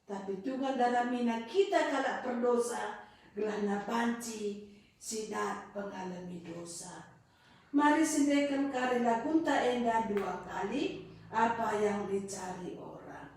Tapi Tuhan dalam mina kita kalak berdosa, gelana banci sidat pengalami dosa. Mari sendirikan kari lagunta enda 2 kali, apa yang dicari orang.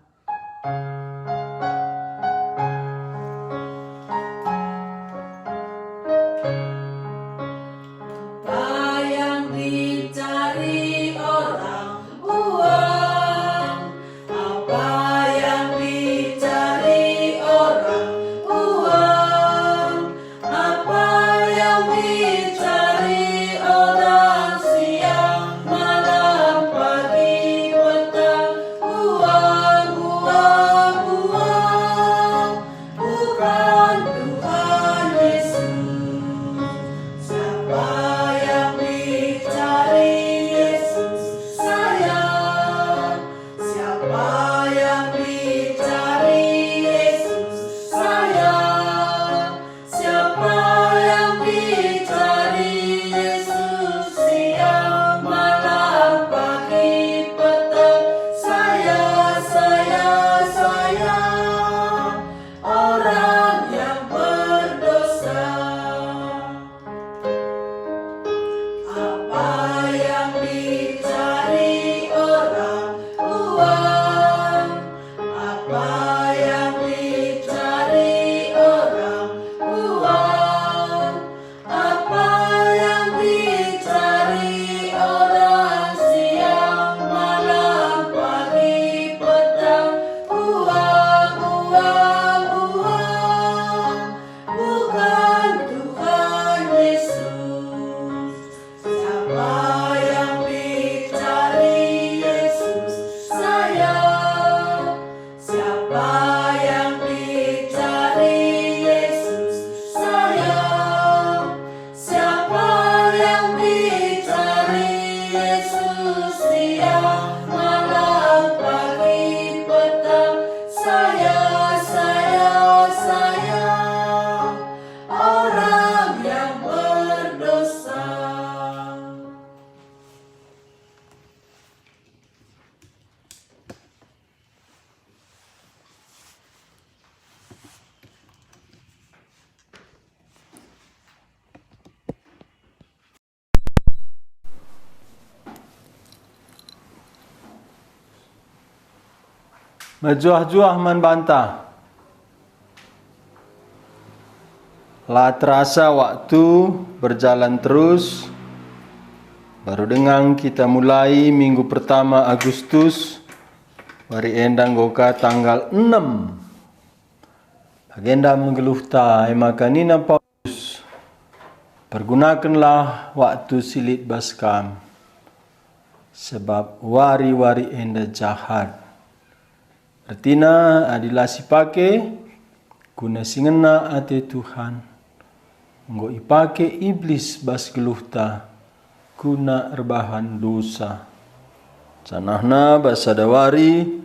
Apa yang dicari orang, uang. Apa yang dicari orang, uang. Apa yang dicari orang, siang, malam, pagi, petang, uang, uang, uang. Bukan Tuhan Yesus. Siapa yang dicari Yesus sayang? Siapa yang dicari Yesus sayang? Siapa yang dicari Yesus siang, malam, pagi, petang? Saya, orang yang berdosa. Apa yang dicari orang, uang. Apa yang dicari orang, uang. Apa yang dicari orang, siang, malam, pagi, petang, uang, uang, uang. Bukan Tuhan Yesus. Siapa yang dicari Yesus sayang? Siapa yang dicari Yesus sayang? Siapa yang dicari Yesus siang, malam, pagi, petang? Saya, orang yang berdosa. Mejuah-juah membantah. Lah terasa waktu berjalan terus. Baru dengang kita mulai minggu pertama Agustus. Wari endang goka tanggal 6. Agenda mengeluh ta emakanina Paulus. Pergunakanlah waktu silit baskam. Sebab wari-wari enda jahat. Artina adilah sipake guna singena ate Tuhan. Nggo ipake iblis bas geluhta guna rebahan dosa. Canahna basadawari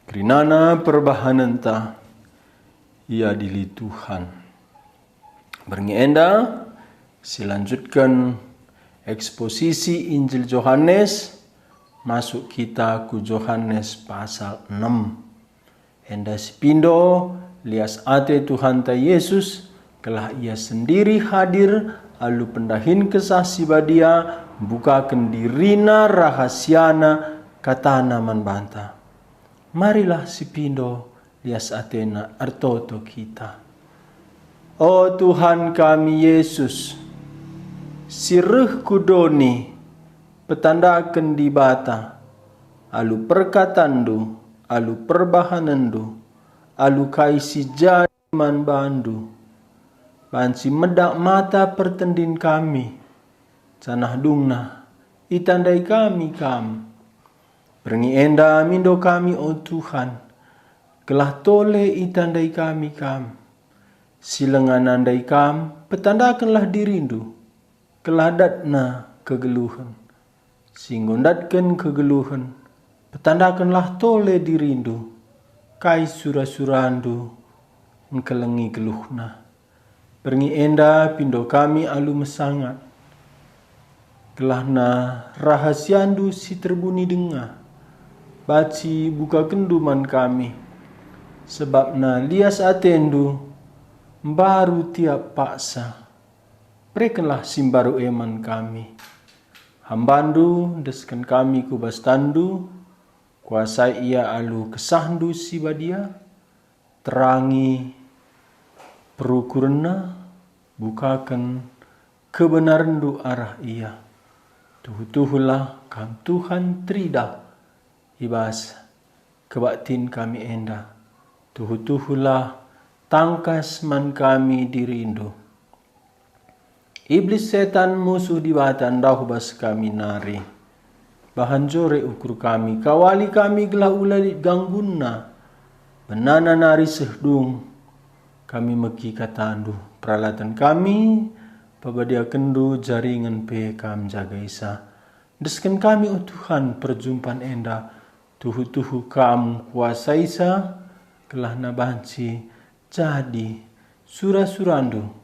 kerinana perbahananta ia dili Tuhan. Berngienda silanjutkan eksposisi Injil Yohanes, masuk kita ku Yohanes pasal 6. Enda sipindo lias ate Tuhan ta Yesus kelah ia sendiri hadir alu pendahin kesah sibadia bukakan dirina rahasiana katana manbanta. Marilah sipindo lias atena artoto kita. O Tuhan kami Yesus, sireh kudoni petandakan di bata alu perkatandu alu perbahanandu alu kaisi jaman bandu bansi medak mata pertendin kami canah dungna itandai kami kam berngi enda mindo kami o Tuhan kelah tole itandai kami kam silengan andai kam petandakanlah dirindu kelah datna kegeluhan singgondatkan kegeluhan petandakanlah tole dirindu kai surah-surandu mengkelengi geluhna berngi enda pindo kami alu mesangat kelahna rahasiandu si terbuni denga baci buka kenduman kami sebab na lias atendu baru tiap paksa. Berikanlah simbaru eman kami. Hambandu deskan kami ku bastandu, kuasai ia alu kesahndu si badia, terangi perukurna, bukakan kebenarandu arah ia. Tuhu-tuhulah kam Tuhan trida, ibas kebaktin kami enda. Tuhu-tuhulah tangkas man kami dirindu. Iblis setan musuh di batan dah bas kami nari. Bahan jore ukur kami, kawali kami gelah ulali gangguna. Benana nari sehdung, kami meki katandu. Peralatan kami, pabadia kendu jaringan pe kam jaga isa. Deskan kami oh Tuhan perjumpaan enda. Tuhu-tuhu kam kuasa isa, gelah nabanci jadi surah-surandu.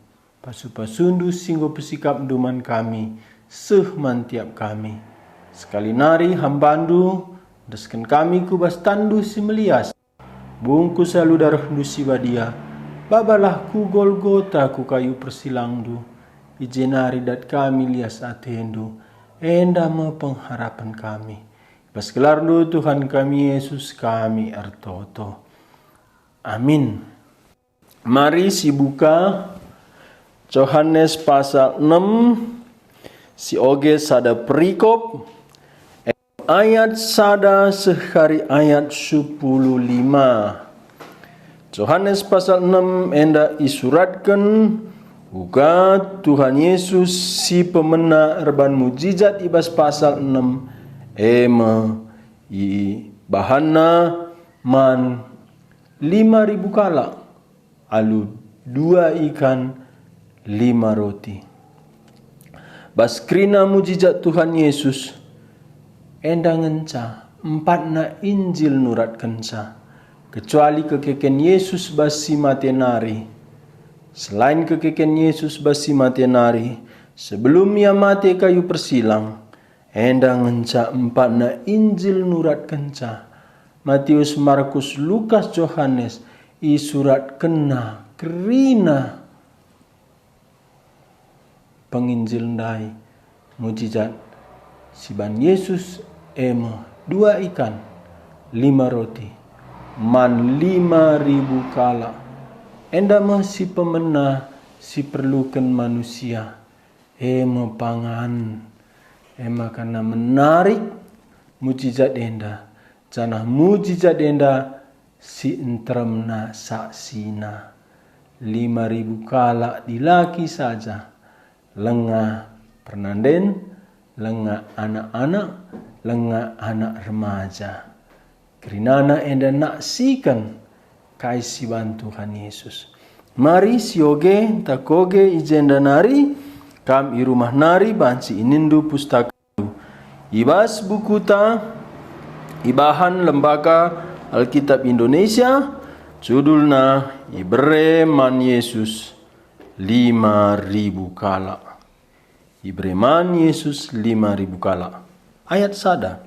Pasu-pasundu singgo pesikap duman kami, sehman tiap kami. Sekali nari hambandu, deskan kami kubas tandu si melias. Bungkus alu darah si badia, babalah ku Golgota ku kayu persilangdu. Ijenari dat kami lias atendu, enda me pengharapan kami. Pas kelardu Tuhan kami Yesus kami artoto. Amin. Mari si buka Yohanes pasal 6, si oge sada perikop, ayat sada sehari ayat 15. Yohanes pasal 6 enda isuratkan uga Tuhan Yesus si pemena erban mujizat ibas pasal 6 i bahana man 5.000 kala alu 2 ikan 5 roti. Baskrina mujizat Tuhan Yesus enda ngenca 4 na Injil nurat kenca, kecuali kekeken Yesus basi matenari. Selain kekeken Yesus basi matenari, sebelum ia mati kayu persilang, enda ngenca 4 na Injil nurat kenca. Matius, Markus, Lukas, Yohanes i surat kena kerina penginjil ndai mujizat siban Yesus 2 ikan 5 roti man 5.000 kala. Enda masih pemena si perlukan manusia pangan karena menarik mujizat enda janah mujizat enda si entremna saksina 5.000 kala dilaki saja. Lengah pernanden, lengah anak-anak, lengah anak remaja. Kerinana enda naksikan kaisiban Tuhan Yesus. Mari sioge takoge ijenda nari, kam i rumah nari banci inindu pustaka. Ibas buku ta, ibahan lembaga Alkitab Indonesia, judulna Ibreman Yesus 5.000 kala. Ibreman Yesus 5.000 kala. Ayat sada.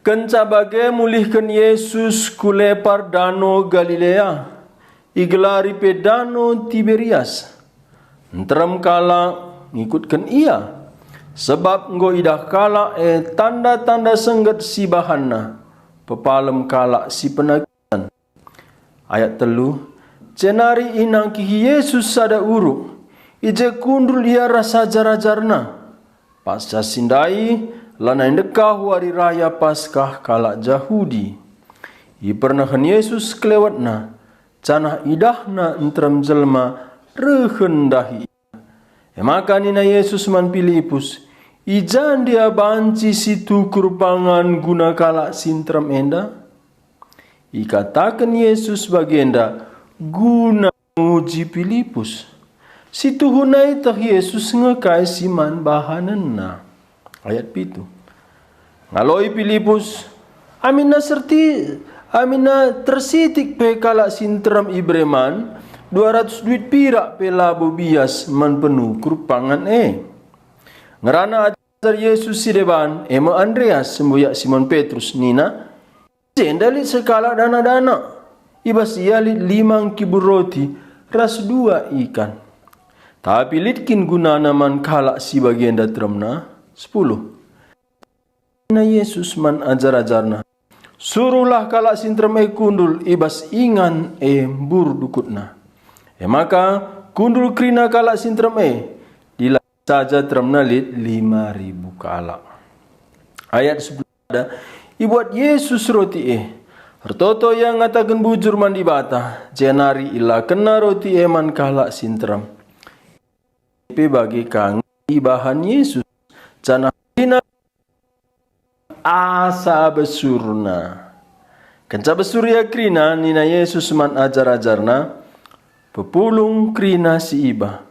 Kenca bage mulihkan Yesus kulepar dano Galilea, igelari pe dano Tiberias. Entrem kala ngikutkan ia, sebab nggo idah kala tanda-tanda sengget si bahanna, pepalem kala si penagihan. Ayat telu. Cenari inangkihi Yesus sada uru, ije kundul ia rasa jarajarna. Pasca sindai, lanai dekah hari raya Paskah kala Jahudi. I pernahan Yesus kelewatna, canah idahna entrem jelma rehendahi. Maka nina Yesus man Filipus, ijan dia banci situ kurbangan guna kala sintrem enda. Ikatakan Yesus bagenda, guna uji Filipus. Situ hunai tah Yesus ngekai siman bahanenna. Ayat 7. Ngaloi Filipus, amina tersitik pe kala sintrem Ibreman 200 duit pirak pe labu bias man penuh kurpangan Ngerana ajar Yesus si deban Andreas semboyak Simon Petrus nina Dalit sekala dana-dana. Ibas ialit 5 kibul roti, ras 2 ikan. Tapi litkin guna naman kalak si bagian datramna 10. Na Yesus man ajar-ajarna. Suruhlah kalak sintrem kundul ibas ingan bur dukutna. Maka kundul krina kalak sintrem dila saja tramna lit 5.000 kalak. Ayat 10 ada. Ibuat Yesus roti Hartoto yang ngatakan bujur mandi bata, jenari ila kena roti man kalak sintram. Bagi kang ibahan Yesus, jana dina asa besurna. Kenca besurya krina nina Yesus man ajar-ajarna, pepulung krina si iba,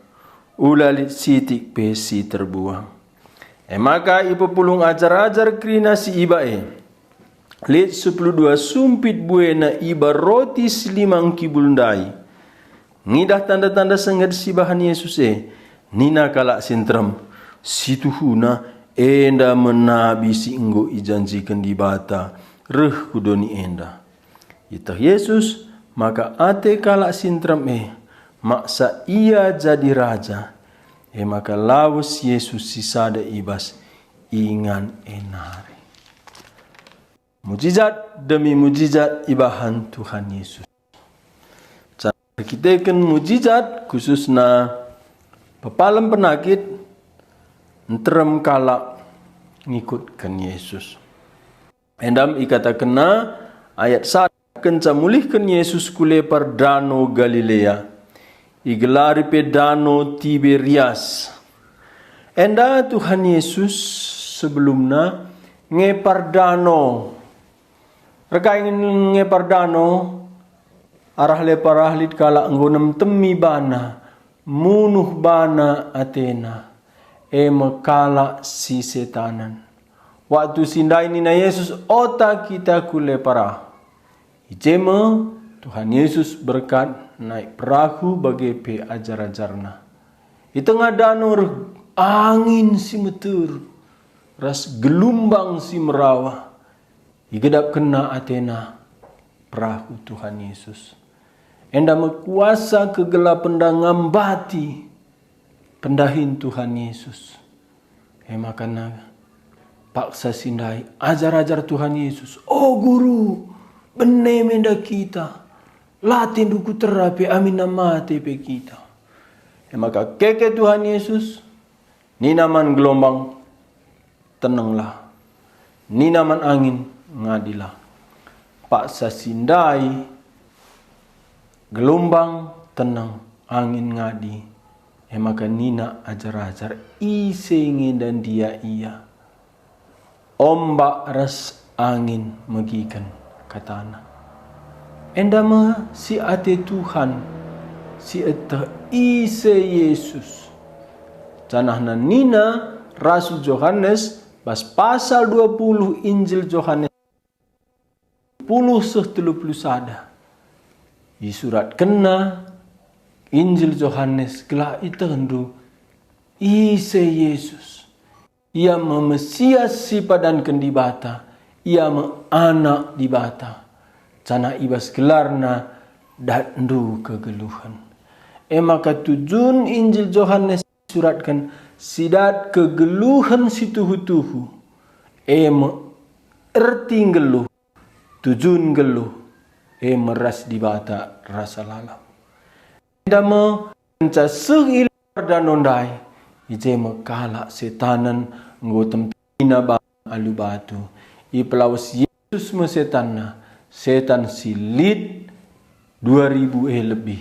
ulalit sitik besi terbuang. Maka ipepulung ajar-ajar krina si iba Lit 12 sumpit buena iba roti 5 kibul ndai. Ngidah tanda-tanda sengat si bahan Yesus nina kalak sintram. Situhuna enda menabi si enggo ijanjikan di bata. Reh kudoni enda. Itah Yesus maka ate kalak sintram maksa ia jadi raja. Maka lawas Yesus sisada ibas ingan enari. Mujizat demi mujizat ibahan Tuhan Yesus. Kita kan mujizat khususna pepalam penakit entrem kalak ngikutkan Yesus. Endam ikata kena ayat 1 kenca mulihkan Yesus kule par Danau Galilea. Igelari pe Danau Tiberias. Enda Tuhan Yesus sebelumnya ngepar danau. Reka ingin ngepar danau, arah lepar ahlit kala anggonam temi bana, munuh bana Athena, mekala si setanan. Waktu sindai nina Yesus otak kita kule parah. Ijema Tuhan Yesus berkat naik perahu bagi pe ajar-ajarna. Di tengah danau angin si metur, ras gelumbang si merawah. Igedap kena Athena perahu Tuhan Yesus. Enda mekuasa kegelapan dan ngambati pendahin Tuhan Yesus. Makana paksa sindai ajar-ajar Tuhan Yesus. Oh guru, benih menda kita. Latin duku terapi amin nama tepe kita. Maka keke Tuhan Yesus. Ninaman gelombang tenanglah. Ninaman angin ngadilah. Paksa sindai gelombang tenang, angin ngadi. Maka nina ajar-ajar isengin dan dia iya. Ombak ras angin megikan katana. Endama si ate Tuhan, si ete ise Yesus. Canahna nina Rasul Yohanes bas pasal 20 Injil Yohanes 10:31 di surat kena Injil Yohanes gelah itendu ise Yesus. Ia memesias si padankan di bata, ia anak di bata. Cana ibas gelarna dandu kegeluhan. Maka tujuan Injil Yohanes suratkan sidat kegeluhan si tuhu-tuhu. Erti geluh, tujuan geluh. Meras di bata rasa lalam. Dama enca sehilar danondai. Ije mekala setanan ngotem pina bang alu batu. Ipelawas Yesus mesetanna. Setan silit 2000 lebih.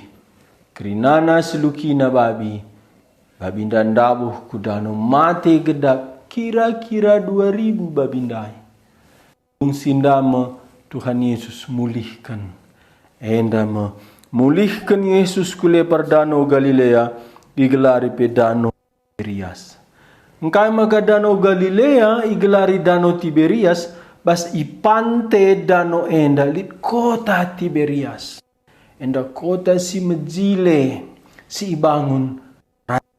Kerinana selukina babi. Babindan dabuh kudano mati gedap. Kira-kira 2000 babindai. Sindama Tuhan Yesus mulihkan. Endama mulihkan Yesus kule par Danau Galilea. Igelari pe Danau Tiberias. Engkai maka Danau Galilea igelari Danau Tiberias. Bas ipante Danau enda lit kota Tiberias. Enda kota si mejile si ibangun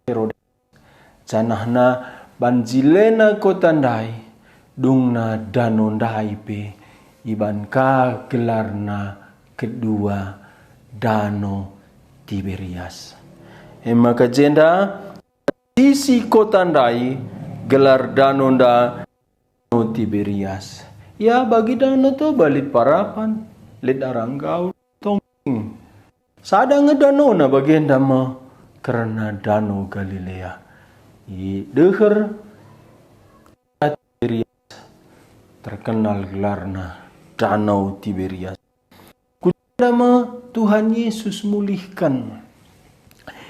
Herodes. Canahna banjilena kota ndai dungna Danau ndai pe iban ka gelarna kedua Danau Tiberias. Maka jenda sisi kota ndai gelar danau Tiberias. Ya bagi danau tu balit parapan, lid aranggau tongking. Sada ngedanau na bagian dama karena danau Galilea. I deher Tiberias terkenal gelarna Danau Tiberias. Kudama Tuhan Yesus mulihkan.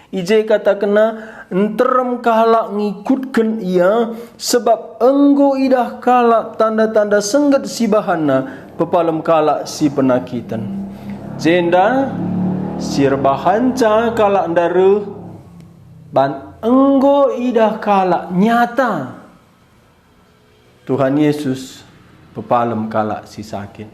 Ije kata kena enterem kahalak ngikutkan ia sebab enggo idah kalak tanda-tanda sengget si bahana pepalem kalak si penakitan. Jenda sir bahanca kalak ndaruh ban enggo idah kalak nyata. Tuhan Yesus pepalem kalak si sakit.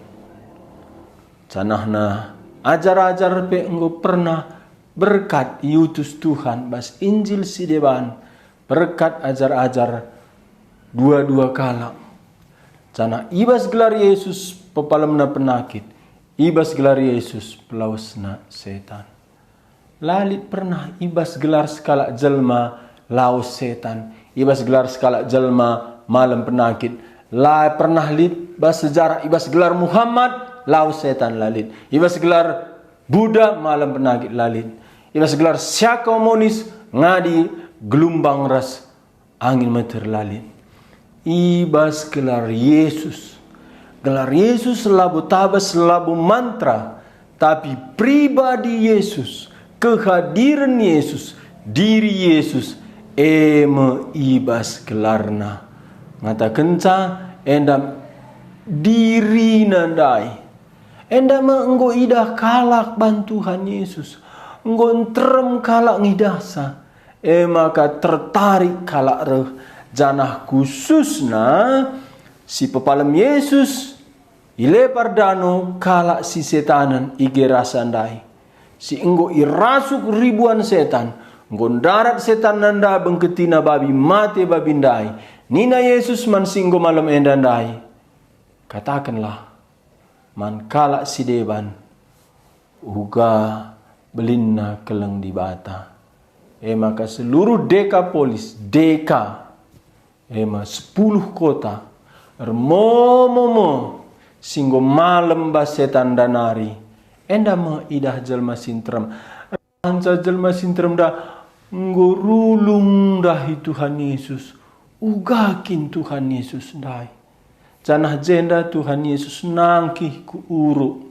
Canahna ajar-ajar pe enggo pernah berkat iutus Tuhan bas Injil si deban berkat ajar-ajar dua-dua kala. Cana ibas gelar Yesus pepalemna penakit, ibas gelar Yesus pelawasna setan. Lalit pernah ibas gelar skala jelma laus setan, ibas gelar skala jelma malam penakit. La pernah lit bas sejarah ibas gelar Muhammad laus setan lalit, ibas gelar Buddha malam penakit lalit. Ibas gelar Syak komunis ngadi gelombang ras angin meter lalit. Ibas gelar Yesus. Gelar Yesus labu tabas labu mantra. Tapi pribadi Yesus, kehadiran Yesus, diri Yesus, ibas gelarna. Ngata kenca endam diri nandai. Endam enggo idah kalak bantuhan Yesus. Ngontrem kalak ngidasa, maka tertarik kalak reh janah khususna si pepalem Yesus ilepar danau kalak si setanan ige rasandai. Si enggo irasuk ribuan setan, nggondarat setan nanda bengketina babi mate babindai. Nina Yesus man singgo malam endandai. Katakanlah, man kalak si deban, uga belinna keleng di bata. Maka seluruh Dekapolis, Deka, 10 kota, ermomomo, singgo malam basetan danari, enda ma idah jelma sintrem, anca jelma sintrem dah, ngurulung dahi Tuhan Yesus, ugakin Tuhan Yesus dahi. Canah jenda Tuhan Yesus nangkih ku uruk.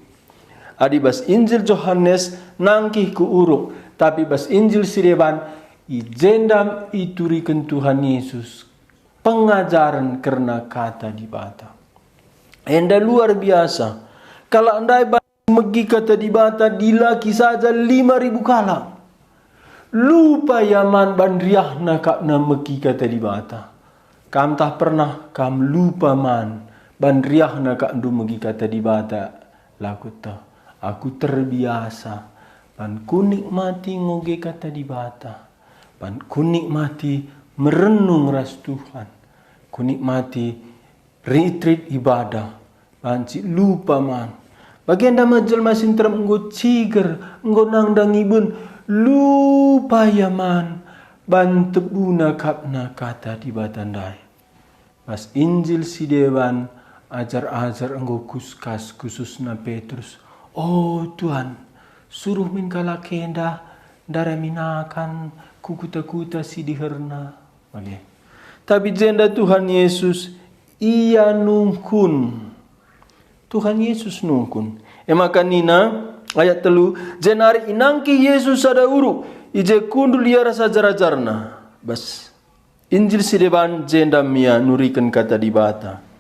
Adi bas Injil Yohanes nangkih ku uruk, tapi bas Injil Sireban ijendam iturikan Tuhan Yesus pengajaran karena kata di bata. Enda luar biasa. Kalau andai megi kata di bata dilaki saja 5.000 kala. Lupa yaman bandriahna kakna megi kata di bata. Kam tak pernah kam lupa man bandriahna kak ndu megi kata di bata lakuta. Aku terbiasa, pan ku nikmati ngoge kata di bata, pan ku nikmati merenung ras Tuhan, ku nikmati retreat ibadah, pan si lupa man. Bagian dama jelma sintrem enggo ciger, enggo nangdang ibun, lupa ya man, ban tebuna kapna kata di batandai. Pas Injil si dewan ajar-ajar enggo kuskas khususna Petrus. Oh Tuhan, suruh min kala kenda dara minakan kukuta-kuta si diherna. Okay. Tapi jenda Tuhan Yesus ia nungkun. Tuhan Yesus nungkun. Maka nina ayat 3 jenari inangki Yesus ada uruk ije kundul ia rasa jarajarna. Bas Injil sideban jenda mia nurikan kata di bata.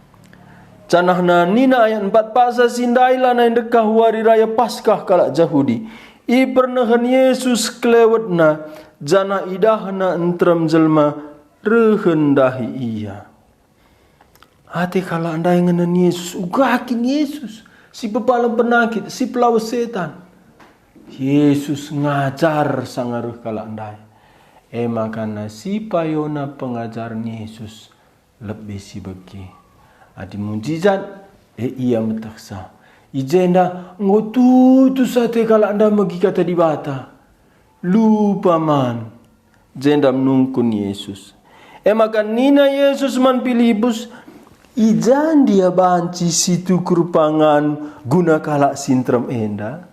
Canahna nina ayat 4 pasa sindailah na indekah hari raya Paskah kalak Jahudi. I pernahan Yesus kelewatna jana idahna entrem jelma rehendahi ia. Hati kalak andai ngenen Yesus ugakin Yesus si pepalam penakit si pelawas setan. Yesus ngajar sangaruh kalak andai. Makana si payona pengajaran Yesus lebih si begi. Adi mujizat Ia metaksa. Ijenda ngotutu sate kalau anda magi kata di bata. Lupa man. Jenda menungkun Yesus. Maka nina Yesus man Filipus. Ijan dia banci situ kerupangan guna kalak sintram enda.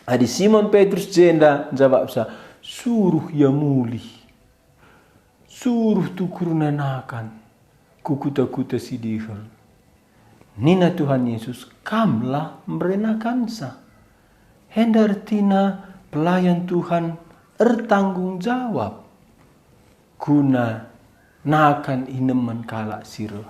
Adi Simon Petrus jenda jawab sa. Suruh ya muli. Suruh tukur nanakan. Kukuta-kuta si dihal. Nina Tuhan Yesus kamlah merenakan sa. Hendar tina pelayan Tuhan bertanggung jawab. Guna nakan ineman kalak siro.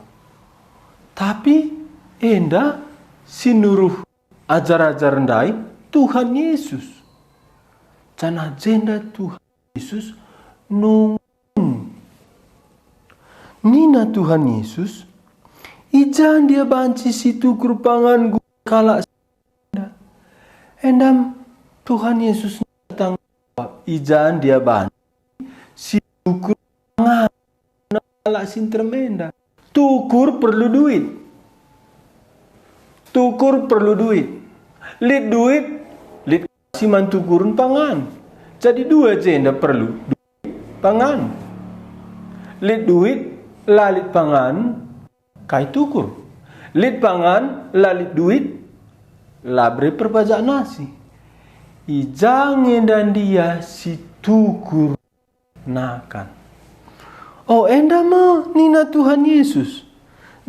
Tapi enda sinuruh ajar-ajar ndai Tuhan Yesus. Cana jenda Tuhan Yesus nung. Nina Tuhan Yesus ijan dia banci situ kerupangan kalak senda. Endam Tuhan Yesus datang ijan dia banci situ kerupangan kalak sintermenda. Tukur perlu duit. Tukur perlu duit. Lid duit, lid kasih mantukurun pangan. Jadi dua jenda perlu duit, pangan. Lid duit, lalit pangan, kai tukur. Lid pangan, lalit duit, labre perpajak nasi. Ijange dan dia si tukur nakan. Oh enda ma nina Tuhan Yesus.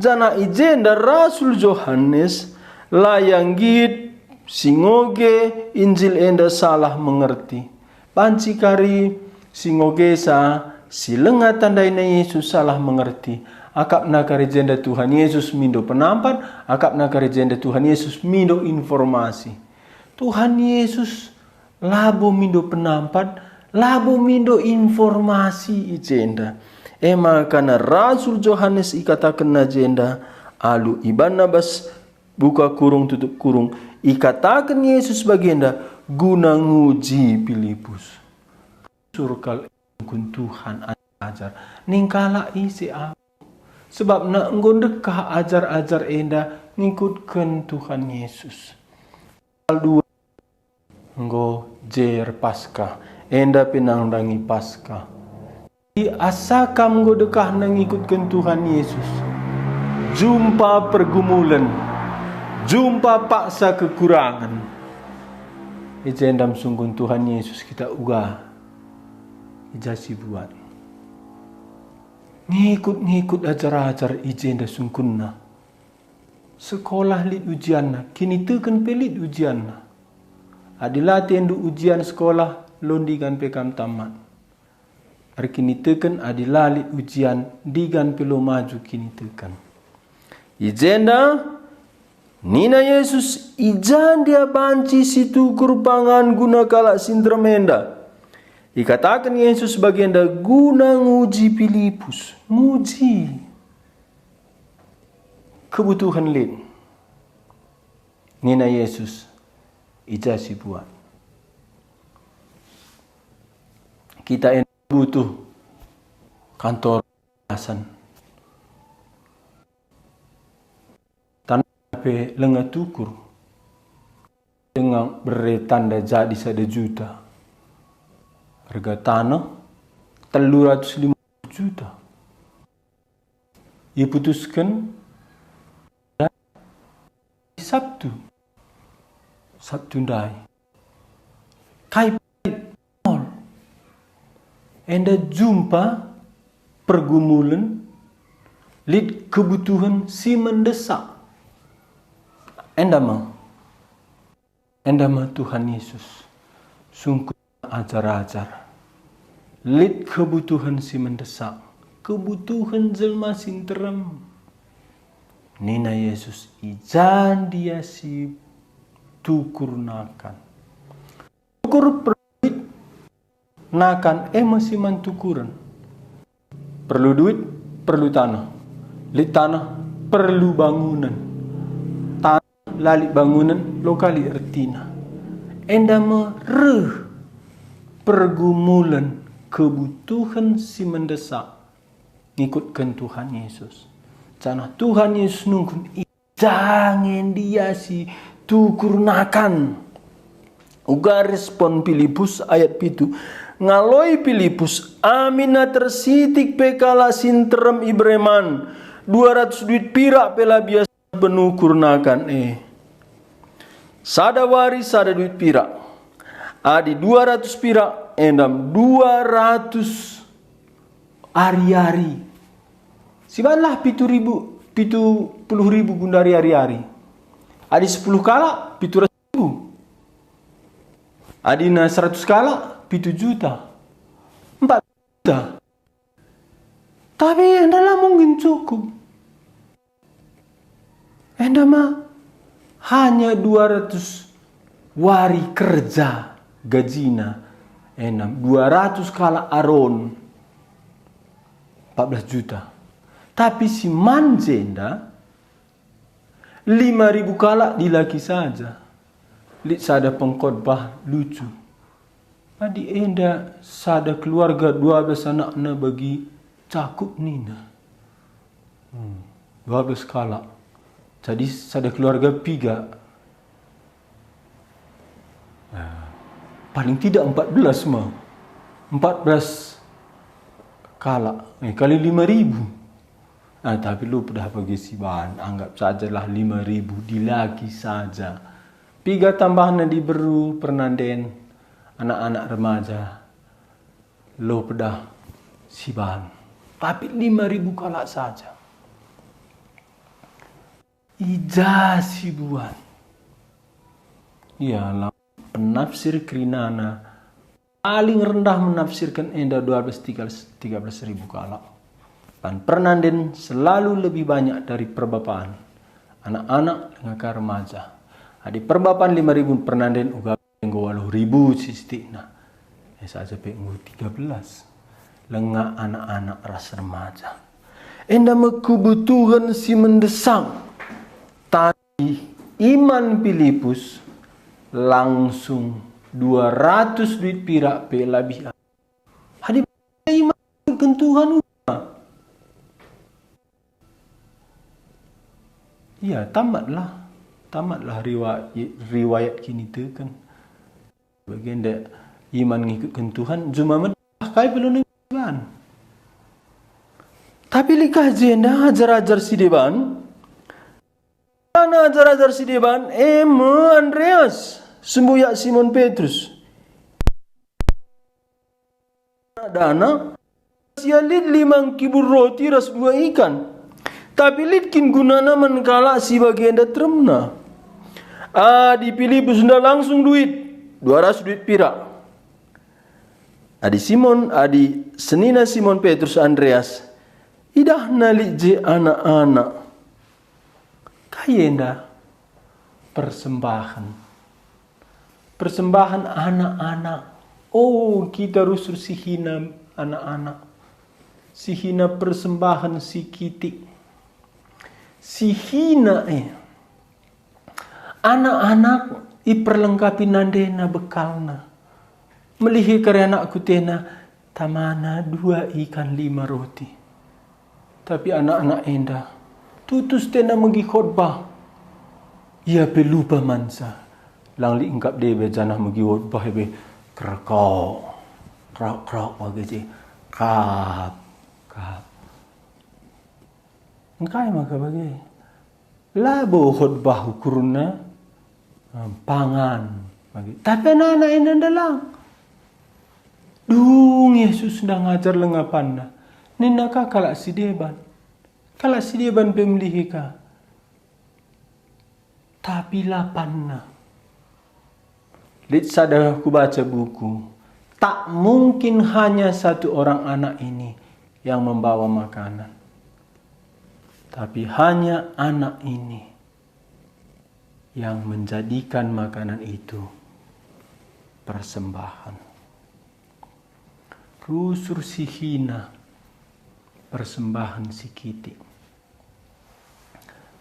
Jana ijenda Rasul Yohanes layang git singoge Injil enda salah mengerti. Panci kari singoge sa silenga tandaina Yesus salah mengerti. Akap nakari jenda Tuhan Yesus mindo penampat, akap nakari jenda Tuhan Yesus mindo informasi. Tuhan Yesus labo mindo penampat, labo mindo informasi ijenda. Karena Rasul Yohanes ikatakan na jenda, alu iban nabas buka kurung tutup kurung, ikatakan Yesus bagenda guna nguji Filipus. Surkal kun Tuhan ajar, ningkala isi aku. Sebab nak ngondekah ajar-ajar enda ngikutkan Tuhan Yesus. Dua nggo jer Paskah, enda pinangdangi Paskah. Di asakam nggodekah ngikutkan Tuhan Yesus. Jumpa pergumulan, jumpa paksa kekurangan. Ijendam sungguh Tuhan Yesus kita uga ijasi buat. Ngikut ajar-ajar ijenda sungkunna. Sekolah lid ujianna, kini teken pelit ujianna. Adilah tendu ujian sekolah, londigan pekam tamat. Hari kini teken adilah lid ujian, digan pelo maju kini teken. Ijenda, nina Yesus ijan dia banci situ kerupangan guna kalak sintremenda. Ikatakan Yesus bagianda guna nguji Filipus. Nguji kebutuhan lid. Nina Yesus ijasi buat. Kita yang butuh kantor asan. Tanah lenga tukur. Dengan beretanda jadi 1 juta. Harga tanah 350 juta. Ia putuskan Sabtu ndai. Kai mall. Enda jumpa pergumulan lid kebutuhan si mendesak. Enda mah Tuhan Yesus sungguh ajar-ajar lid kebutuhan si mendesak, kebutuhan jelma sinterem. Nina Yesus ijan dia si tukur nakan. Tukur perlu nakan masih mantukuran. Perlu duit, perlu tanah. Lid tanah, perlu bangunan. Tanah, lali bangunan, lokali ertina. Enda mereh pergumulan kebutuhan si mendesak ngikutkan Tuhan Yesus. Canah Tuhan Yesus nungkun jangan dia si tukurnakan. Uga respon Filipus ayat pitu. Ngaloi Filipus amina tersitik pekala sinterem ibreman 200 duit pirak pela biasa penukurnakan sada wari sada duit pirak adi 200 pirak endam 200 hari-hari sibanlah 7.000 gundari hari-hari adi 10 kala 700.000 adi na 100 kala 7 juta 4 juta tapi endalah mungkin cukup endama hanya 200 wari kerja gajina enam 200 kala aron 14 juta tapi si manjenda 5.000 kala dilaki saja lit sada pengkhotbah lucu adi enda sada keluarga 12 anaknya bagi cakup nina 12 kala jadi sada keluarga 3 paling tidak 14 mah 14 kala kali 5.000 tapi lu dah bagi si bahan anggap sajalah 5.000 dilaki saja 3 tambahnya diberu pernanden anak-anak remaja lo pedah siban tapi 5.000 kala saja ija sibuan ialah penafsir Krinana paling rendah menafsirkan enda 13.000 kala dan pernanden selalu lebih banyak dari perbapaan anak-anak dengan remaja di perbapaan 5.000 pernanden uga Enggo 8.000 sistikna. Saja penggo 13. Lenga anak-anak ras remaja. Enda kebutuhan si mendesak. Tadi iman Filipus langsung 200 duit pirak pe lebih. Hadi iman Tuhan. Iya, tamatlah riwayat kini tu kan. Bagian dak iman ngikutkan Tuhan cuma kai belum nengban. Tapi likah jenda ajar-ajar si deban. Ana ajar-ajar si deban Andreas sembuyak Simon Petrus. Dana sialid 5 kibur roti ras 2 ikan. Tapi litkin gunana menkala si bagian dak tremna. Dipilih sudah langsung duit 200 duit pirak. Adi senina Simon Petrus Andreas. Idah nalik je anak-anak. Kayenda persembahan. Persembahan anak-anak. Oh, kita rusur sihina anak-anak. Sihina persembahan si kitik. Sihina anak-anak iperlengkapi nandena bekalna. Melihi karya anak kutena tamana 2 ikan 5 roti. Tapi anak-anak enda tutus tena megi khotbah. Ia pelupa mansa. Lang li ingkap debe janah megi khotbah be krakau. Krak bagi kap. Engkai maka bagi. Labo khotbah ukurna pangan bagi. Tapi anak-anak ini dalang. Yesus sudah ngajar lengapanna. Ninaka kalak si deban. Kalak si deban pemlihika. Tapi lapanna. Lit sadar aku baca buku. Tak mungkin hanya 1 orang anak ini yang membawa makanan. Tapi hanya anak ini yang menjadikan makanan itu persembahan. Rusur si hina, persembahan si kiti.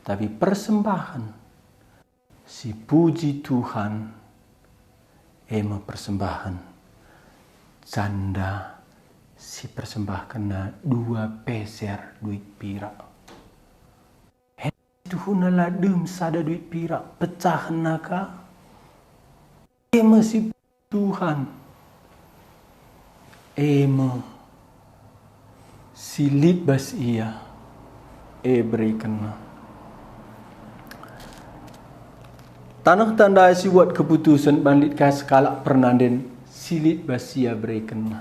Tapi persembahan si puji Tuhan, persembahan janda si persembahkan 2 peser duit pirak. Tuhuna ladem sada duit pirak pecah naka. Masih Tuhan. Silit bas ia. Berikan. Tanah tanda si buat keputusan bandit kaya sekala pernanden silit bas ia berikan.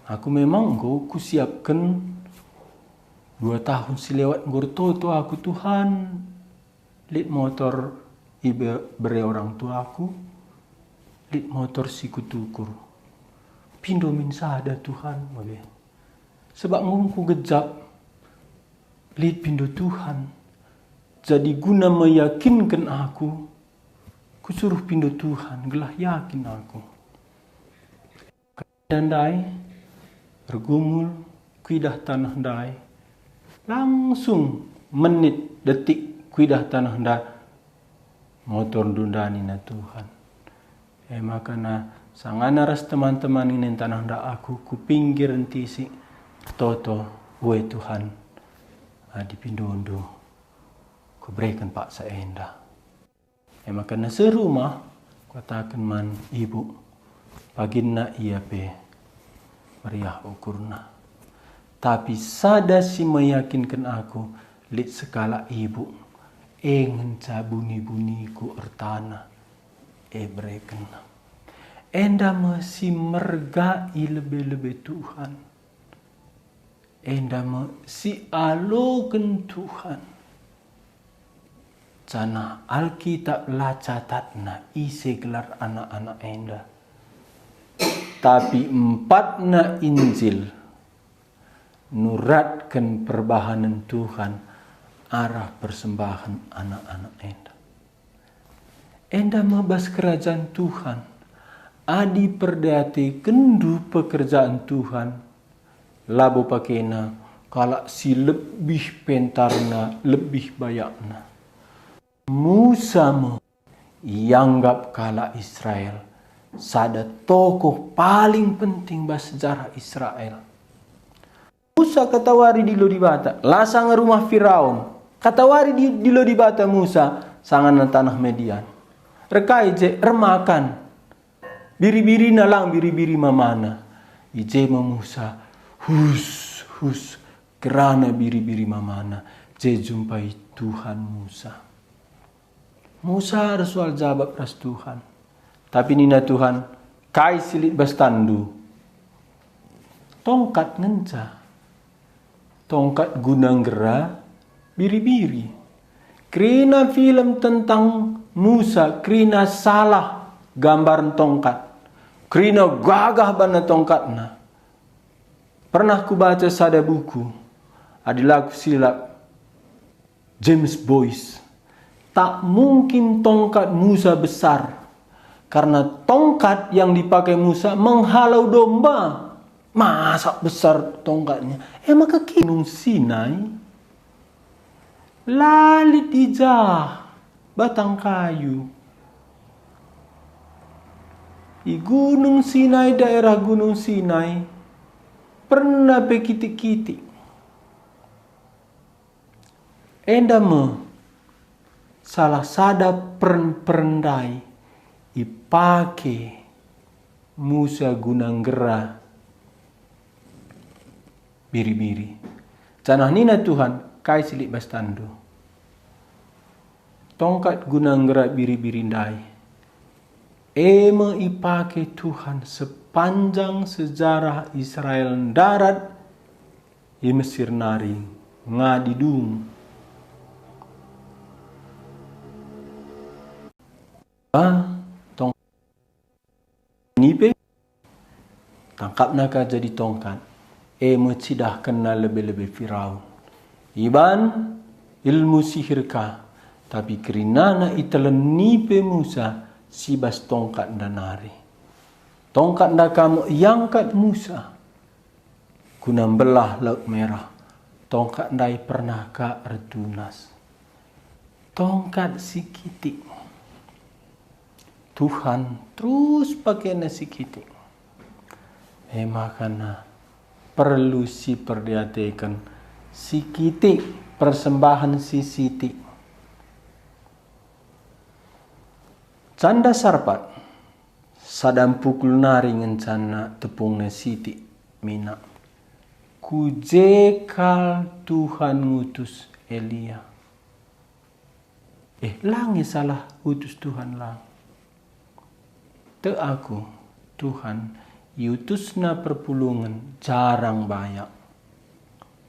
Aku memang ku siapkan 2 tahun silewat ngurto aku Tuhan. Lit motor beri orang tua aku. Lit motor si kutukur. Pindo min sada Tuhan. Sebab ngomong ku gejap. Lit pindo Tuhan. Jadi guna meyakinkan aku. Kusuruh pindo Tuhan. Gelah yakin aku. Dandai. Bergumul. Kuidah tanah dai. Langsung menit detik kuidah tanah dai. Motor dundani na Tuhan. Makana sangana ras teman-teman ini tanah ndak aku kupinggir entisi toto we Tuhan di pindondo ku berikan pak saenda. Makana serumah katakan man ibu paginna iya pe meriah ukurna. Tapi sada si meyakinkan aku lit sekala ibu ngenca buni-buniku ertana berikan. Enda masih mergai lebih-lebih Tuhan. Enda masih alokan Tuhan. Cana Alkitab lah catatna isi gelar anak-anak enda. Tapi 4 Injil nuratkan perbahanan Tuhan arah persembahan anak-anak enda. Enda mabas kerajaan Tuhan. Adi perdati kendu pekerjaan Tuhan. Labo pakena kala si lebih pentarna, lebih bayakna. Musa yanggap kala Israel. Sada tokoh paling penting bas sejarah Israel. Musa katawari di Lodibata. Lasang rumah Firaun. Katawari di Lodibata Musa. Sangan tanah Median. Rekai je remakan. Biri-biri nalang biri-biri mamana. Ije Musa. Hus. Kerana biri-biri mamana. Je jumpai Tuhan Musa. Musa rasual jawab ras Tuhan. Tapi nina Tuhan. Kai silit bastandu. Tongkat ngenca. Tongkat gunanggera. Biri-biri. Krina film tentang Musa. Krina salah gambar tongkat. Krina gagah bana tongkatna. Pernah ku baca sada buku. Adalah ku silap. James Boyce. Tak mungkin tongkat Musa besar. Karena tongkat yang dipakai Musa menghalau domba. Masa besar tongkatnya? Maka Gunung Sinai. Lalit ijah. Batang kayu. Di Gunung Sinai, daerah Gunung Sinai, pernah bekitik-kitik. Endame salah sada perendai ipake Musa gunanggera biri-biri. Canah nina Tuhan kai silik bastandu. Tongkat gunanggera biri-biri ndai. Ipake Tuhan sepanjang sejarah Israel darat di Mesir nari ngadidung. Tongkat nipe tangkap naka jadi tongkat. Mecidahkan na lebih-lebih Firaun. Iban ilmu sihirka. Tapi kerinana italan nipe Musa sibas tongkat danari. Tongkat da kamu yangkat Musa. Guna belah laut merah. Tongkat dai pernah ka retunas. Tongkat sikitik. Tuhan terus pakai nasi kitik. Makanya perlu si perhatikan si kiti persembahan si siti. Canda sarpat sadam pukul nari ngencana tepungnya siti mina. Kujekal Tuhan ngutus Elia. Langi salah utus Tuhan lang. Te aku Tuhan yutusna perpulungan jarang banyak.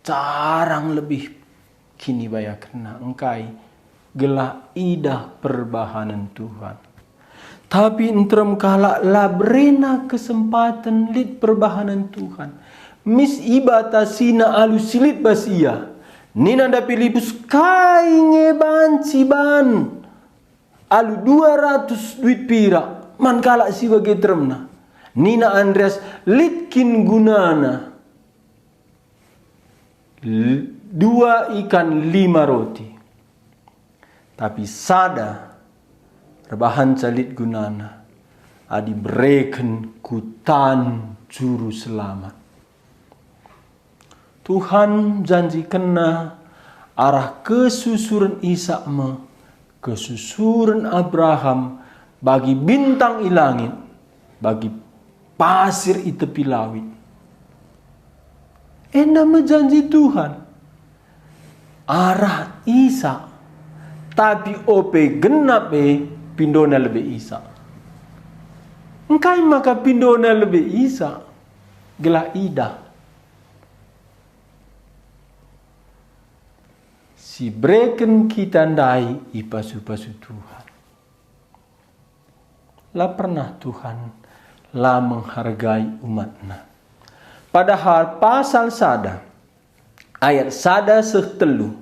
Jarang lebih kini banyak kena engkai gelah idah perbahanan Tuhan. Tapi entrem kala labrena kesempatan lid perbahanan Tuhan. Mis ibata sina alu silit basia. Nina da pilipus kai ngebanci ban. Alu 200 duit pira. Man kala si bagi tremna. Nina Andreas litkin gunana. 2 ikan 5 roti. Tapi sada rebahan calit gunana. Adi bereken kutan juru selamat. Tuhan janji kena arah kesusuran Ishak kesusuran Abraham bagi bintang ilangit, bagi pasir i tepi lawit. Nama janji Tuhan arah Ishak, tapi ope genap pindona lebih Ishak. Engkai maka pindona lebih Ishak gelah idah. Si breken kita ndai ipasu-pasu Tuhan. Lah pernah Tuhan lah menghargai umatnya. Padahal pasal sada ayat sada sehtelu.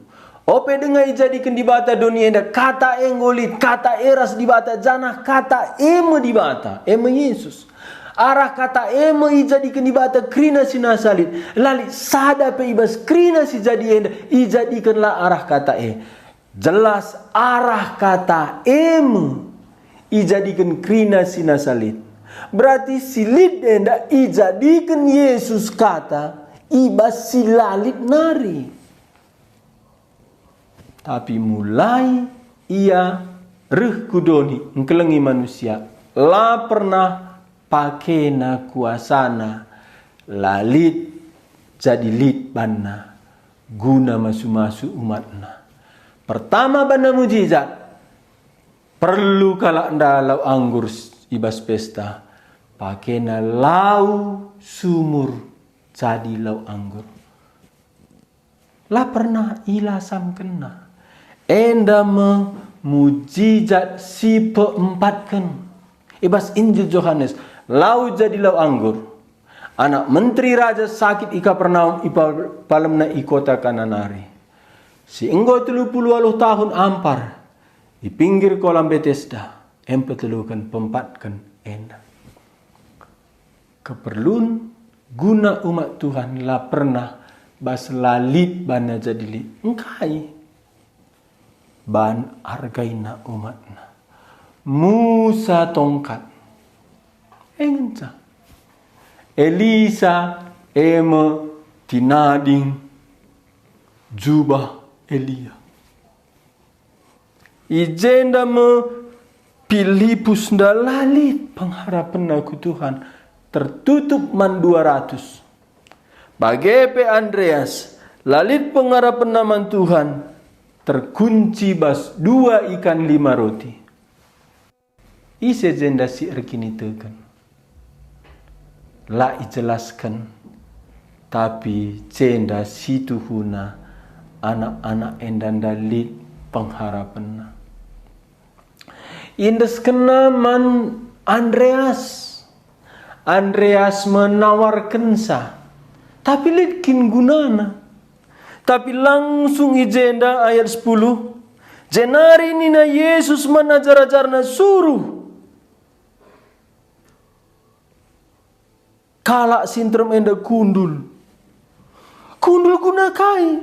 Ope dengai jadikan di bata dunia enda kata engolit, kata eras di bata janah, kata eme di bata, eme Yesus. Arah kata eme ijadikan di bata krina sinasalit. Lali sada pe ibas krina si jadi enda ijadikanlah arah kata Jelas arah kata eme ijadikan krina sinasalit. Berarti silit enda ijadikan Yesus kata ibas silalit nari. Tapi mulai ia reh kudoni engkelengi manusia la pernah pakai na kuasana lalit jadi lit banna guna masu-masu umatna. Pertama banna mujizat perlu kalak ndalau anggur ibas pesta pakai na lau sumur jadi lau anggur. Lah pernah ilasam kena enda mujizat si peempatkan ibas Injil Yohanes lau jadi lau anggur. Anak menteri raja sakit ika pernah palemna i kota Kananari. Si enggo 30 tahun ampar di pinggir kolam Bethesda empetelukan pempatkan enda. Keperluan guna umat Tuhan lah pernah bas lalit bana jadi lit. Engkai ban hargaina umatna. Musa tongkat engenca. Elisa eme tinading jubah Elia. Ijenda Filipus ndalalit pengharapan aku Tuhan tertutup man 200. Bagepe Andreas lalit pengharapan naman Tuhan terkunci bas 2 ikan 5 roti. Ise jenda si erkini tekan. La ijelaskan. Tapi jenda si tuhuna anak-anak endanda lit pengharapan. Indes kena man Andreas. Andreas menawarkan sa. Tapi litkin gunana. Tapi langsung ijenda ayat 10. Jenari nina Yesus manajar-ajarna suruh. Kalak sintrom enda kundul. Kundul guna kai.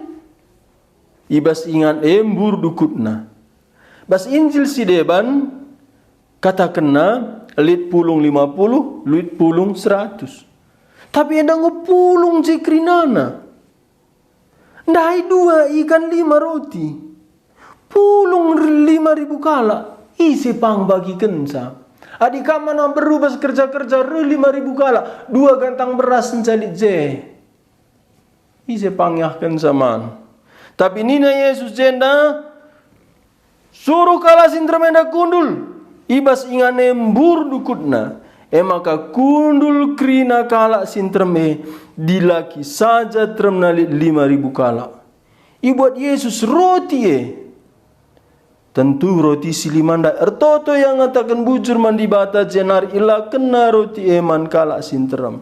Ibas ingat embur dukutna. Bas Injil si deban kata kena lit pulung 50, lit pulung 100. Tapi enda ngepulung jekrinana. Ndai 2 ikan 5 roti. Pulung 5.000 kala. Isi pang bagi kensa. Adik kamana berubah kerja-kerja 5.000 kala. 2 gantang beras mencalik je. Isi pangyah kensaman. Tapi nina Yesus jenda. Suruh kala sintremenda kundul. Ibas ingane mbur dukutna. Maka kundul krina kala sintreme. Dilaki saja tremnali 5.000 kala. Ibuat Yesus roti Tentu roti silimanda ertoto yang ngatakan bujur mandi bata jenar ila kena roti eman kala sintrem.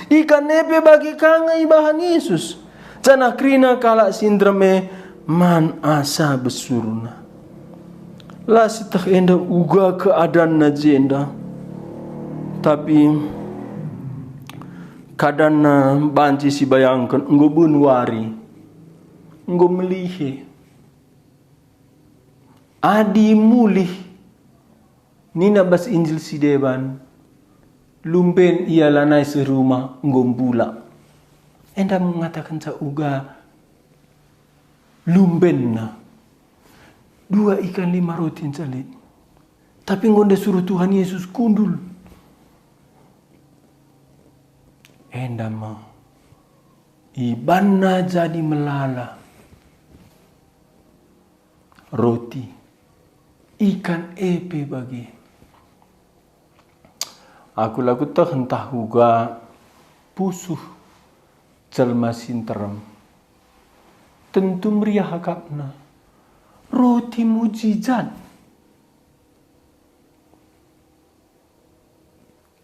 Ikan nepe bagi kangai bahan Yesus. Canah krina kala sintreme man asa besuruna. Lasi tak enda uga keadaan na jenda. Tapi kadana banci si bayangkan enggo bunwari. Enggo melihe. Adi mulih nina bas Injil si deban lumpen ia lanai serumah ngombula. Enda mengatakan sa uga lumpen na 2 ikan 5 roti calit. Tapi ngonda suruh Tuhan Yesus kundul. Enda ma ibanna jadi melala roti ikan epe bagi. Aku laku tak entah juga pusuh jelma sinterem. Tentu meriah hakapna. Roti mujizat.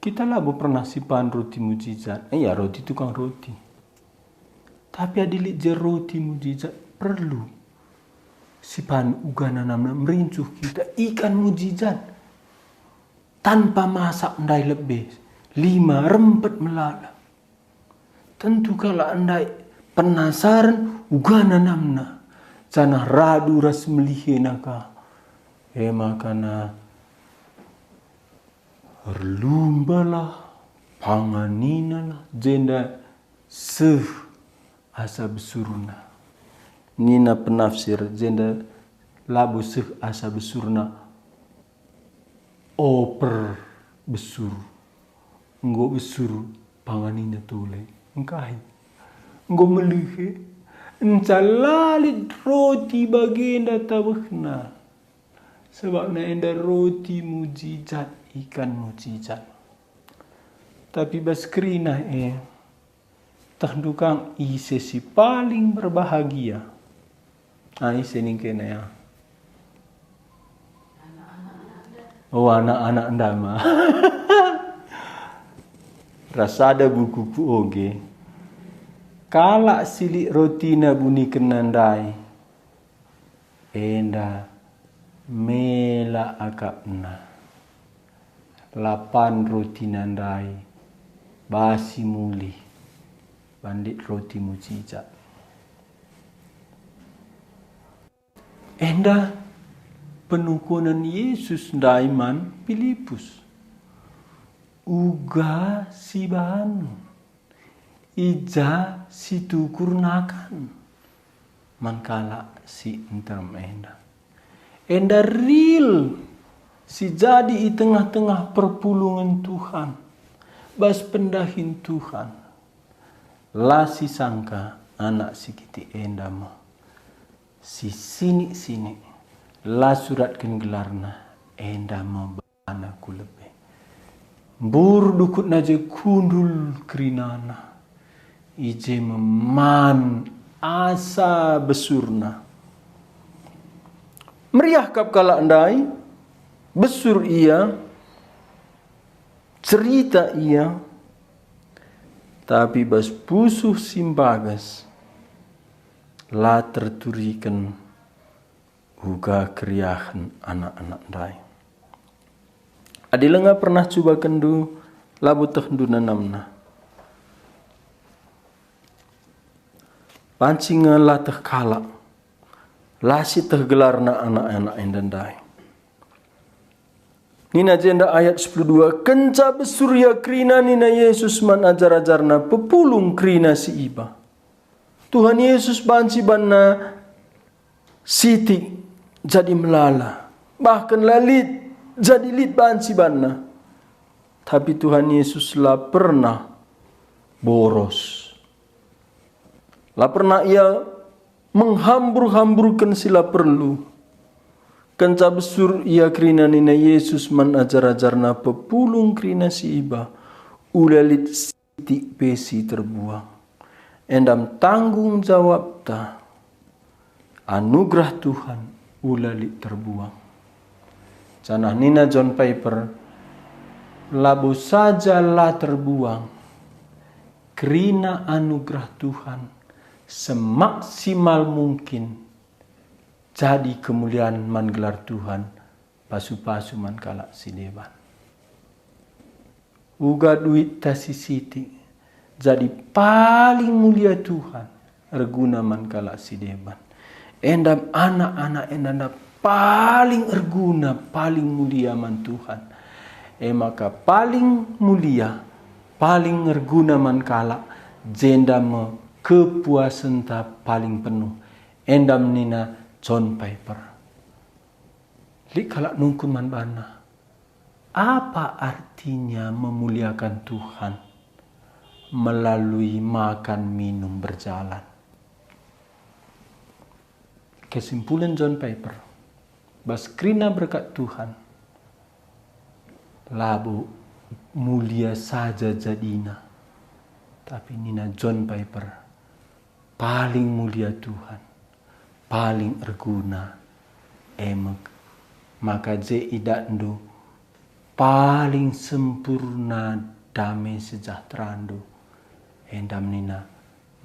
Kita labu pernah sipan roti mujizat. Ya roti tukang roti. Tapi adilik je roti mujizat perlu. Sipan ugana namna merincuh kita ikan mujizat tanpa masak ndai lebih 5 rempet melala. Tentu kalau andai penasaran ugana namna canah radu ras melihe naka makana lumbalah panganinalah jenda asa besuruna. Nina penafsir jenda labu asa besurna oper besur nggo besur panganina tule engkai nggo melihe encalalit roti bagenda tabakna sebabna enda roti mujizat ikan mujizat. Tapi baskrina tahdukang sesi paling berbahagia. Ise ning kena ya. Oh anak-anak ndama. Rasada bukuku oge. Kala silik rotina bunyi kenandai. Enda mela akapna. 8 roti nandai. Basi muli. Bandit roti mujizat. Enda penukunan Yesus daiman Filipus. Uga si banu. Ija si tukurnakan. Mangkala si enterem enda. Enda real si jadi di tengah-tengah perpulungan Tuhan. Bas pendahin Tuhan. La si sangka anak si kiti enda mah. Si sini la suratkan gelarna enda mabana ku lebih bur dukut naje kundul krinana ije meman asa besurna meriah kap kala andai besur ia cerita ia tapi bas pusuh simbagas la terturikan uga keriahan anak-anak dai. Adila nga pernah coba kendu labu tekndu nanamna. Pancinga la teh kala. Lasi teh gelarna anak-anak endandai. Nina jenda ayat 12. Kenca besurya krina nina Yesus man ajar-ajarna pepulung krina si iba. Tuhan Yesus banci banna siti jadi melala. Bahkan lalit jadi lit banci banna. Tapi Tuhan Yesus lah pernah boros. Lah pernah ia menghambur-hamburkan sila perlu. Kenca besur ia kerina nina Yesus man ajar-ajarna pepulung kerina si iba. Ulalit siti besi terbuang. Endam tanggung jawab ta. Anugerah Tuhan ulalit terbuang. Canah nina John Piper. Labu sajalah terbuang. Kerina anugerah Tuhan semaksimal mungkin jadi kemuliaan man gelar Tuhan pasu-pasu man kalak si deban. Uga duit tasi siti jadi paling mulia Tuhan erguna man kalak si deban. Endam anak-anak endam paling erguna paling mulia man Tuhan. Maka paling mulia paling erguna man kalak jenda me kepuasan ta paling penuh. Endam nina John Piper. Li kalak nungkun man bana. Apa artinya memuliakan Tuhan melalui makan minum berjalan? Kesimpulan John Piper. Baskrina berkat Tuhan. Labu mulia saja jadina. Tapi nina John Piper. Paling mulia Tuhan. Paling erguna. Maka je idandu. Paling sempurna damai sejahtera andu. Endam nina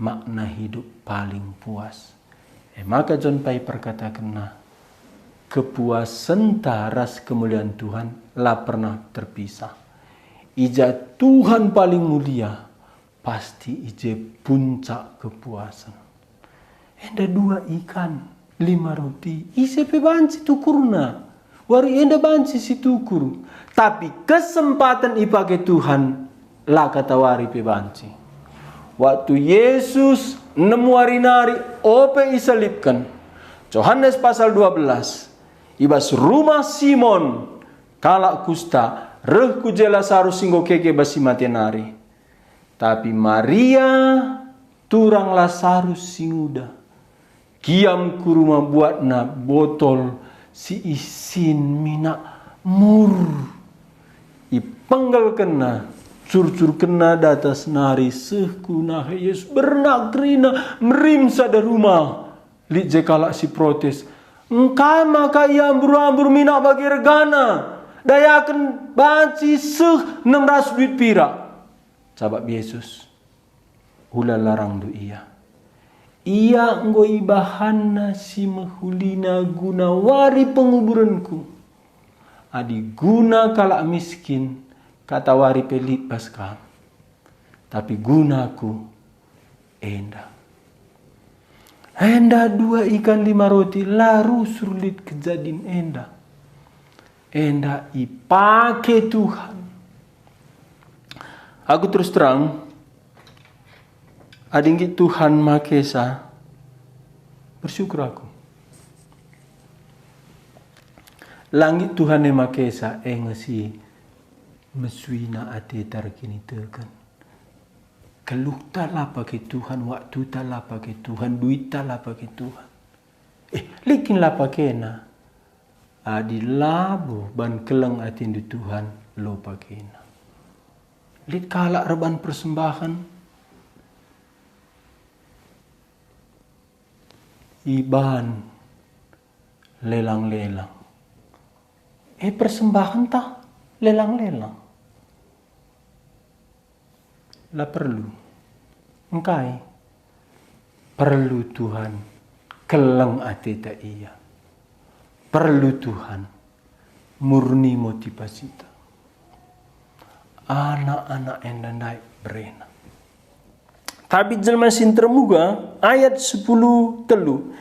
makna hidup paling puas. Maka John Piper katakanlah. Kepuasan taras kemuliaan Tuhan lah pernah terpisah. Ija Tuhan paling mulia, pasti ije puncak kepuasan. Enda 2 ikan, 5 roti, ise pe banci tukurna. Wari enda banci si tukur. Tapi kesempatan ipake Tuhan, lah kata wari pe banci. Waktu Yesus nemu hari nari, ope isalibkan. Yohanes pasal 12. Ibas rumah Simon kalak kusta reh kuje Lazarus singgo keke basi matenari. Tapi Maria turang Lazarus singuda. Kiam ku rumah buatna botol si isin mina mur. Ipenggal kena curcur kena datas nari sehkuna Yesus bernak kerina merim sada rumah. Lit je kalak si protes. Engkai maka ia ambur-ambur minak bagi regana. Dayakan banci 600 duit pira. Sabab Yesus. Hula larang du ia. Ia ngoi bahana si mehulina guna wari penguburanku. Adi guna kalak miskin. Kata wari pelit paskam. Tapi gunaku endah. Enda 2 ikan 5 roti laru sulit kejadian enda. Enda ipake Tuhan. Aku terus terang. Adinggi Tuhan makesa. Bersyukur aku. Langit Tuhan yang makesa. Ngasi mesuina ate tarkini tekan. Keluh talah pakai Tuhan, waktu talah pakai Tuhan, duit talah pakai Tuhan. Likin lah pakai na. Adi labu ban keleng atin di Tuhan lo pakai na. Lit kalak reban persembahan. Iban lelang-lelang. Persembahan tak lelang-lelang. Lah perlu. Engkai perlu Tuhan keleng ati ta iya. Perlu Tuhan murni motivasi ta. Anak-anak yang naik berena. Tapi jelma sin termuga ayat 10 telu.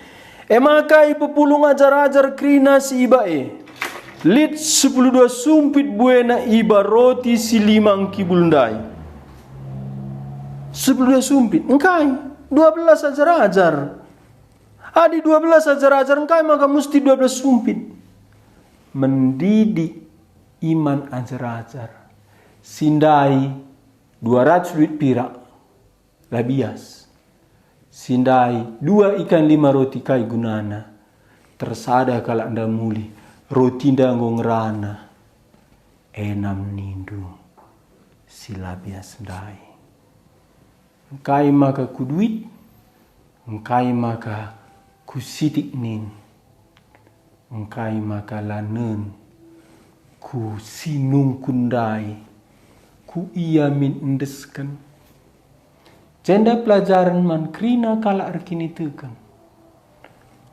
Maka ibu pulung ajar-ajar krina si ibae. Lit 10 sumpit buena iba roti si 5 kibulundai. 10 sumpit. Engkai 12 ajar-ajar. Adi 12 ajar-ajar engkai maka mesti 12 sumpit. Mendidik iman ajar-ajar. Sindai 200 duit pirak. Labias. Sindai 2 ikan 5 roti kai gunana. Tersada kalau anda muli. Roti nda ngerana. Enam nindu. Silabias sindai. Engkai maka kuduit. Engkai maka kusitik nin. Engkai maka lanen. Ku sinung kundai. Ku iya min endeskan. Jenda pelajaran man krina kala arkini tekan.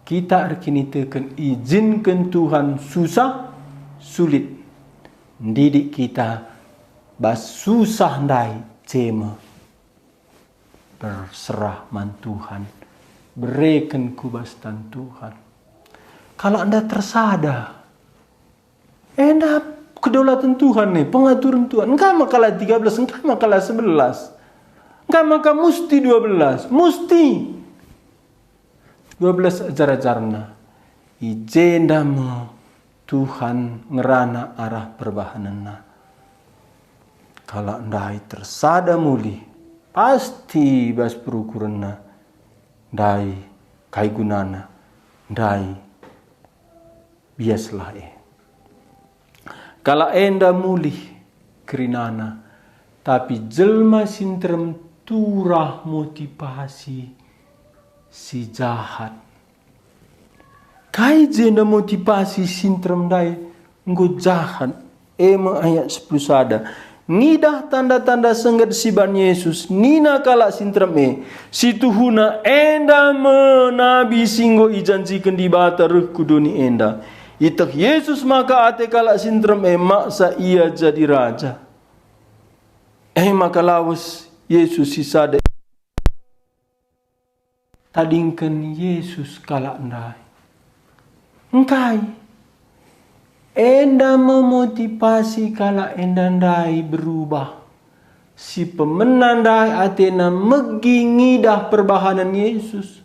Kita arkini tekan izinkan Tuhan susah, sulit. Didik kita bas susah ndai cema. Berserah man Tuhan. Berikan kubastan Tuhan. Kalau anda tersada, enak kedaulatan Tuhan nih, pengaturan Tuhan. Engkau makalah 13, engkau makalah 11. Engkau maka mesti 12. Mesti. 12 ajar-ajarna. Ijenda mo Tuhan ngerana arah perbahanana. Kalau ndai tersada muli, pasti bas perukuranna. Ndai kai gunana. Ndai biaslah Kalau enda mulih kerinana, tapi jelma sintrem turah motivasi si jahat. Kai jenda motivasi sintrem dai nggo jahat. Ema ayat 10 sada. Nidah tanda-tanda senggat siban Yesus. Nina kala sintrem si tuhuna enda menabi singgo ijanjikan di bata ruh kuduni enda. Itak Yesus maka ate kala sintrem maksa ia jadi raja. Maka lawas Yesus sisada. Tadingkan Yesus kala ndai. Engkai. Enda memotivasi kala enda ndai berubah. Si pemenandai atena megi ngidah perbahanan Yesus.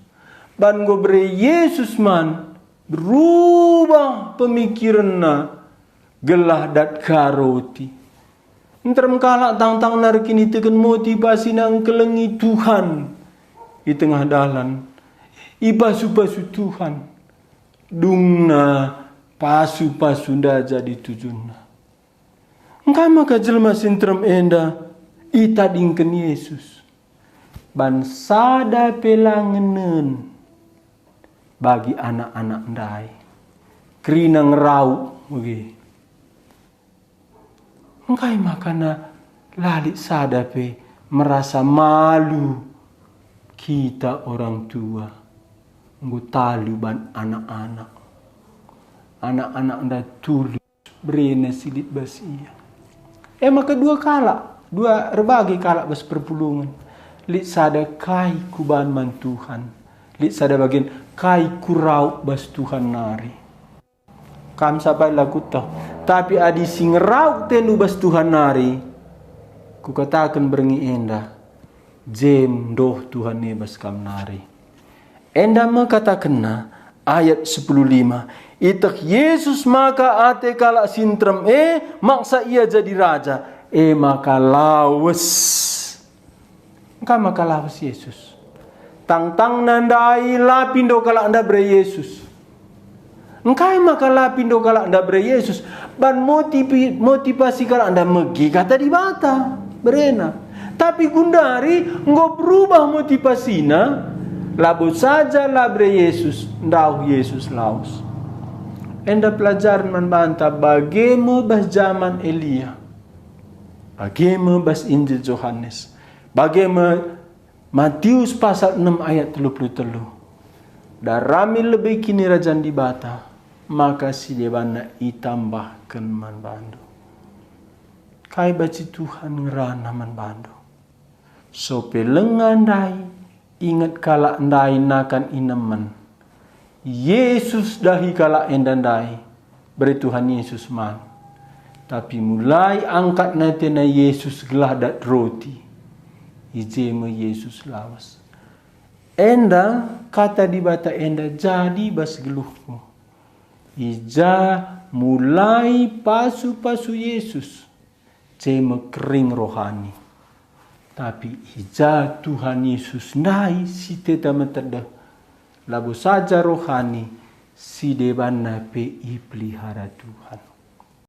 Ban gobre Yesus man berubah pemikiranna gelah dat karoti. Entrem kala tang-tang narkini tekan motivasi nang kelengi Tuhan di tengah dalan. Ibasu-basu Tuhan. Dungna pasu-pasu nda jadi tujunna. Engkau maka jelma sintrem enda itadingken Yesus. Ban sada pelangenen bagi anak-anak ndai. Krina ngerau bagi. Engkau makana lalik sada pe merasa malu kita orang tua. Ngutalu ban anak-anak. Anak-anak nda tulus berene silit basia. Maka dua berbagai kala bas perpulungan. Lit sada kai kuban man Tuhan. Lit sada bagian kai kurau bas Tuhan nari. Kam sampai laku tau. Tapi adi sing rau tenu bas Tuhan nari. Ku katakan berengi enda. Jem doh Tuhan ne bas kam nari. Enda mengatakan ayat 10:5. Itak Yesus maka ate kala sintrem maksa ia jadi raja. Maka lawas. Engkau maka lawas Yesus. Tang-tang nandai lapindo kala anda bre Yesus. Engkau maka lapindo kala anda bre Yesus. Ban motivasi kala anda megi kata di bata. Berena. Tapi gundari nggo berubah motivasina. Labu saja labre Yesus. Ndau Yesus laus. Enda pelajaran membantah bagaimana bas zaman Elia. Bagaimana bas Injil Yohanes. Bagaimana Matius pasal 6 ayat 33. Darami lebih kini rajan di bata. Maka si debana itambahkan man bandu. Kai baci Tuhan ngerana man bandu. So pelengan dai. Ingat kala ndai nakan ineman. Yesus dahi kala endandai. Beri Tuhan Yesus man. Tapi mulai angkat nanti na Yesus gelah dat roti. Ijema Yesus lawas. enda kata di bata enda jadi bas geluhku. Ija mulai pasu-pasu Yesus cema kering rohani. Tapi ija Tuhan Yesus nai si teta meteda. Labu saja rohani si debana pe i pelihara Tuhan.